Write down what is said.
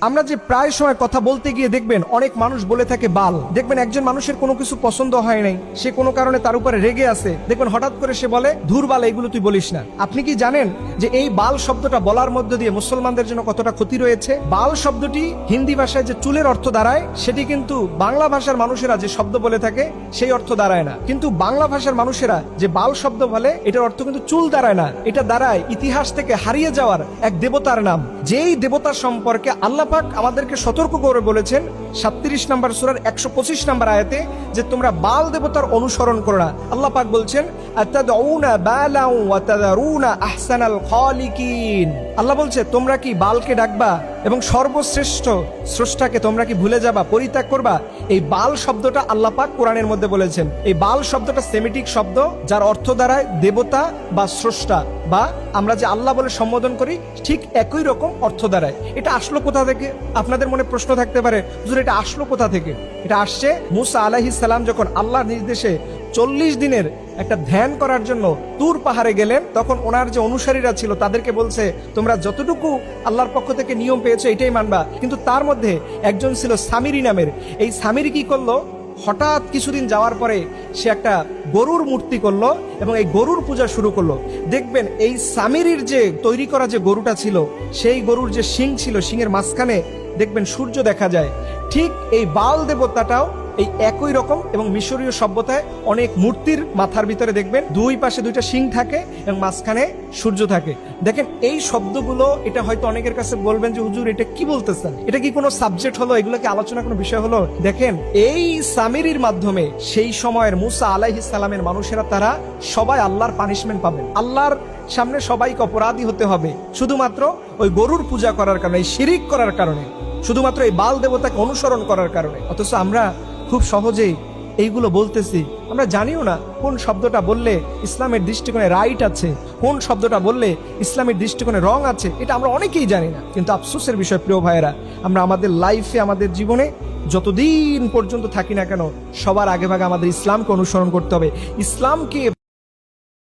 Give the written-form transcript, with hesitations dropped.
আমরা যে প্রায় সময় কথা বলতে গিয়ে দেখবেন অনেক মানুষ বলে থাকে বাল। দেখবেন একজন মানুষের কোনো কিছু পছন্দ হয় নাই, সে কোনো কারণে তার উপরে রেগে আছে, দেখবেন হঠাৎ করে সে বলে ধুর বাল, এগুলো তুই বলিস না। আপনি কি জানেন যে এই বাল শব্দটা বলার মধ্য দিয়ে মুসলমানদের জন্য কতটা ক্ষতি রয়েছে? বাল শব্দটি হিন্দি ভাষায় যে চুলের অর্থ দাঁড়ায়, সেটি কিন্তু বাংলা ভাষার মানুষেরা যে শব্দ বলে থাকে সেই অর্থ দাঁড়ায় না। কিন্তু বাংলা ভাষার মানুষেরা যে বাল শব্দ বলে, এটার অর্থ কিন্তু চুল দাঁড়ায় না, এটা দাঁড়ায় ইতিহাস থেকে হারিয়ে যাওয়ার এক দেবতার নাম। যেই দেবতার সম্পর্কে আল্লাহ পাক আমাদেরকে সতর্ক করে বলেছেন 37 নম্বর সূরার 125 নম্বর আয়াতে যে তোমরা বাল দেবতার অনুসরণ করো না। আল্লাহ পাক বলছেন আতাদউনা বালাউ ওয়া তাযারুনা আহসানাল খালিকিন। আল্লাহ বলছে তোমরা কি বালকে ডাকবা এবং সর্বশ্রেষ্ঠ স্রষ্টাকে তোমরা কি ভুলে যাবা, পরিত্যাগ করবা? এই বাল শব্দটা আল্লাহ পাক কোরআনের মধ্যে বলেছেন। এই বাল শব্দটা সেমিটিক শব্দ, যার অর্থ দাঁড়ায় দেবতা বা স্রষ্টা, বা আমরা যে আল্লাহ বলে সম্বোধন করি ঠিক একই রকম অর্থ দাঁড়ায়। এটা আসলো কোথা থেকে? আপনাদের মনে প্রশ্ন থাকতে পারে, হুজুর এটা আসলো কোথা থেকে? এটা আসছে মুসা আলাইহিস সালাম যখন আল্লাহর নির্দেশে 40 দিনের একটা ধ্যান করার জন্য তুর পাহাড়ে গেলেন, তখন ওনার যে অনুসারীরা ছিল তাদেরকে বলছে তোমরা যতটুকু আল্লাহর পক্ষ থেকে নিয়ম পেয়েছো এটাই মানবা। কিন্তু তার মধ্যে একজন ছিল সামিরি নামের। এই সামিরি কি করলো, হঠাৎ কিছুদিন যাওয়ার পরে সে একটা গরুর মূর্তি করলো এবং এই গরুর পূজা শুরু করলো। দেখবেন এই সামিরির যে তৈরি করা যে গরুটা ছিল, সেই গরুর যে শিং ছিল, শিংয়ের মাঝখানে দেখবেন সূর্য দেখা যায়। ঠিক এই বাল দেবতাটাও এই একই রকম, এবং মিশরীয় সভ্যতায় অনেক মূর্তির মাথার ভিতরে দেখবেন দুই পাশে দুইটা শিং থাকে এবং মাঝখানে সূর্য থাকে। দেখেন এই শব্দগুলো, এটা হয়তো অনেকের কাছে বলবেন যে হুজুর এটা কি বলতেছেন, এটা কি কোনো সাবজেক্ট হলো, এগুলো কি আলোচনা কোনো বিষয় হলো? দেখেন এই সামিরির মাধ্যমে সেই সময়ের মুসা আলাইহিস সালামের মানুষেরা তারা সবাই আল্লাহর পানিশমেন্ট পাবেন। আল্লাহর সামনে সবাইকে অপরাধী হতে হবে শুধুমাত্র ওই গরুর পূজা করার কারণে, শিরিক করার কারণে, শুধুমাত্র এই বাল দেবতাকে অনুসরণ করার কারণে। অথচ আমরা খুব সহজেই এইগুলো বলতেছি, আমরা জানিও না কোন শব্দটা বললে ইসলামের দৃষ্টিকোণে রাইট আছে, কোন শব্দটা বললে ইসলামের দৃষ্টিকোণে রং আছে, এটা আমরা অনেকেই জানি না। কিন্তু আফসোসের বিষয় প্রিয় ভাইয়েরা, আমরা আমাদের লাইফে, আমাদের জীবনে যতদিন পর্যন্ত থাকি না কেন, সবার আগে ভাগে আমাদের ইসলামকে অনুসরণ করতে হবে। ইসলামকে